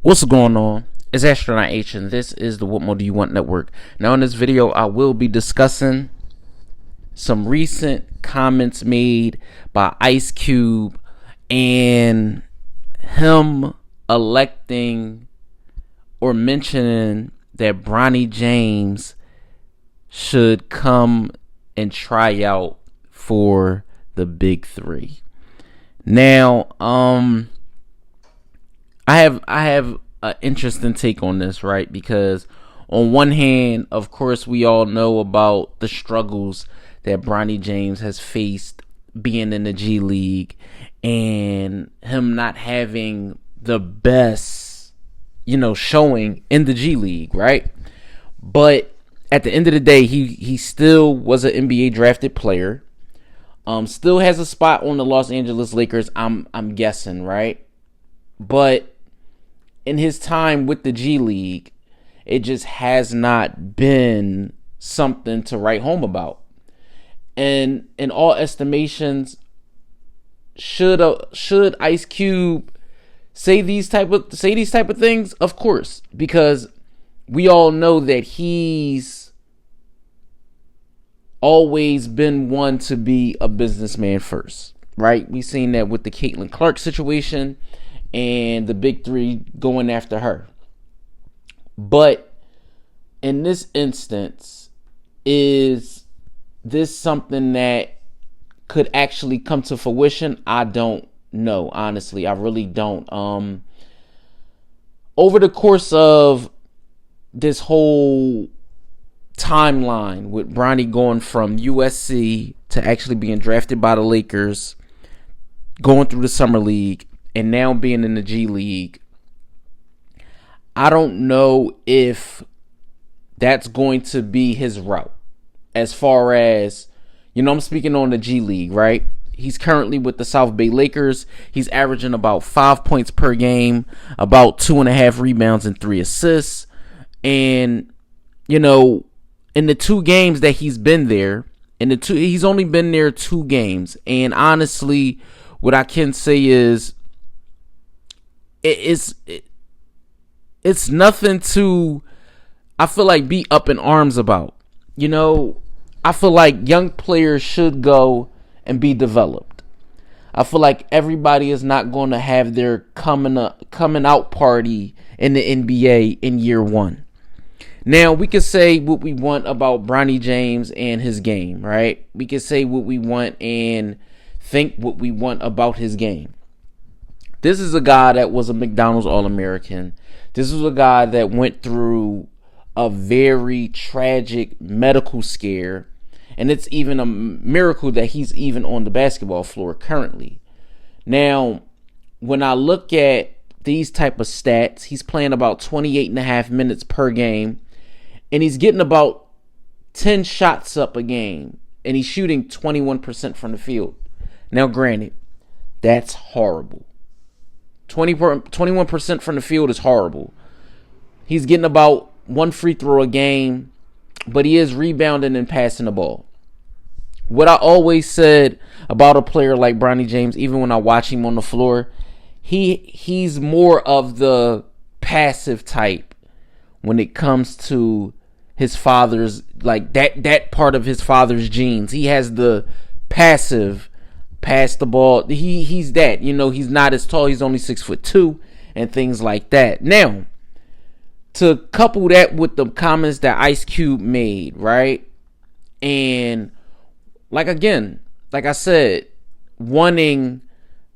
What's going on? It's Astronaut H, and this is the What More Do You Want Network. Now, in this video, I will be discussing some recent comments made by Ice Cube and him electing or mentioning that Bronny James should come and try out for the Big Three. Now, I have an interesting take on this, right? Because on one hand, of course, we all know about the struggles that Bronny James has faced being in the G League and him not having the best, showing in the G League, right? But at the end of the day, he still was an NBA drafted player. Still has a spot on the Los Angeles Lakers, I'm guessing, right? But in his time with the G League, it just has not been something to write home about. And in all estimations, should Ice Cube say these type of things? Of course, because we all know that he's always been one to be a businessman first, right? We've seen that with the Caitlin Clark situation and the Big Three going after her. But in this instance, is this something that could actually come to fruition? I don't know, honestly. I really don't. Over the course of this whole timeline with Bronny going from USC to actually being drafted by the Lakers, going through the summer league, and now being in the G League, I don't know if that's going to be his route. As far as, I'm speaking on the G League, right? He's currently with the South Bay Lakers. He's averaging about 5 points per game, about 2.5 rebounds and 3 assists. And, in the 2 games that he's been there, he's only been there 2 games. And honestly, what I can say is, it's nothing to, I feel like, be up in arms about. I feel like young players should go and be developed. I feel like everybody is not going to have their coming out party in the NBA in year 1. Now, we could say what we want about Bronny James and his game, right? We could say what we want and think what we want about his game. This is a guy that was a McDonald's All-American. This was a guy that went through a very tragic medical scare. And it's even a miracle that he's even on the basketball floor currently. Now, when I look at these type of stats, he's playing about 28.5 minutes per game. And he's getting about 10 shots up a game. And he's shooting 21% from the field. Now, granted, that's horrible. 21% from the field is horrible. He's getting about 1 free throw a game, but he is rebounding and passing the ball. What I always said about a player like Bronny James, even when I watch him on the floor, he's more of the passive type when it comes to his father's, like that part of his father's genes. He has the passive pass the ball. He's that, he's not as tall. He's only 6'2" and things like that. Now, to couple that with the comments that Ice Cube made, right? And like I said, wanting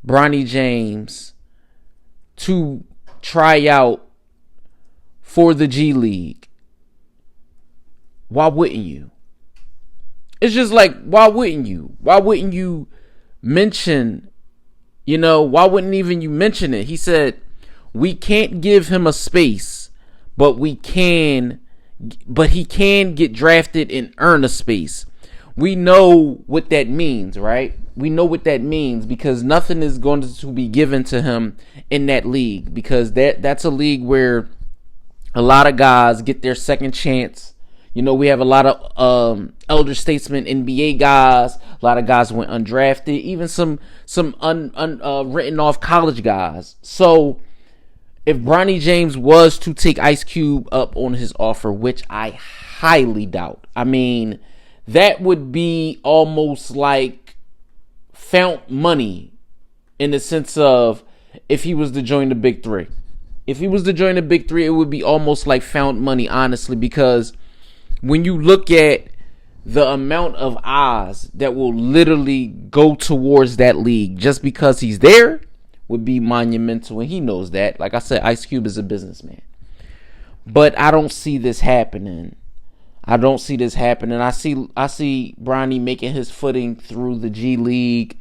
Bronny James to try out for the G League. Why wouldn't you? It's just like, why wouldn't you? Why wouldn't you mention, why wouldn't even you mention it? He said, we can't give him a space, but he can get drafted and earn a space. We know what that means, right? We know what that means because nothing is going to be given to him in that league, because that's a league where a lot of guys get their second chance. We have a lot of elder statesmen NBA guys. A lot of guys went undrafted, even some written off college guys. So if Bronny James was to take Ice Cube up on his offer, which I highly doubt, I mean, that would be almost like found money in the sense of if he was to join the Big Three. If he was to join the Big Three, it would be almost like found money, honestly, because when you look at the amount of eyes that will literally go towards that league just because he's there would be monumental, and he knows that. Like I said, Ice Cube is a businessman. But I don't see this happening. I see Bronny making his footing through the G League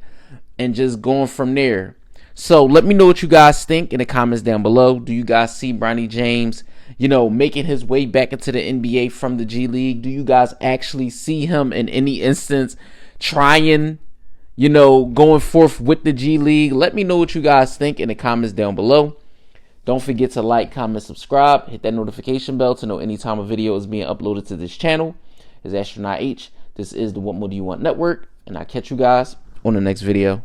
and just going from there. So let me know what you guys think in the comments down below. Do you guys see Bronny James, making his way back into the NBA from the G League? Do you guys actually see him in any instance trying, going forth with the G League? Let me know what you guys think in the comments down below. Don't forget to like, comment, subscribe, hit that notification bell to know anytime a video is being uploaded to this channel. It's Astronaut H. This is the What More Do You Want Network, and I'll catch you guys on the next video.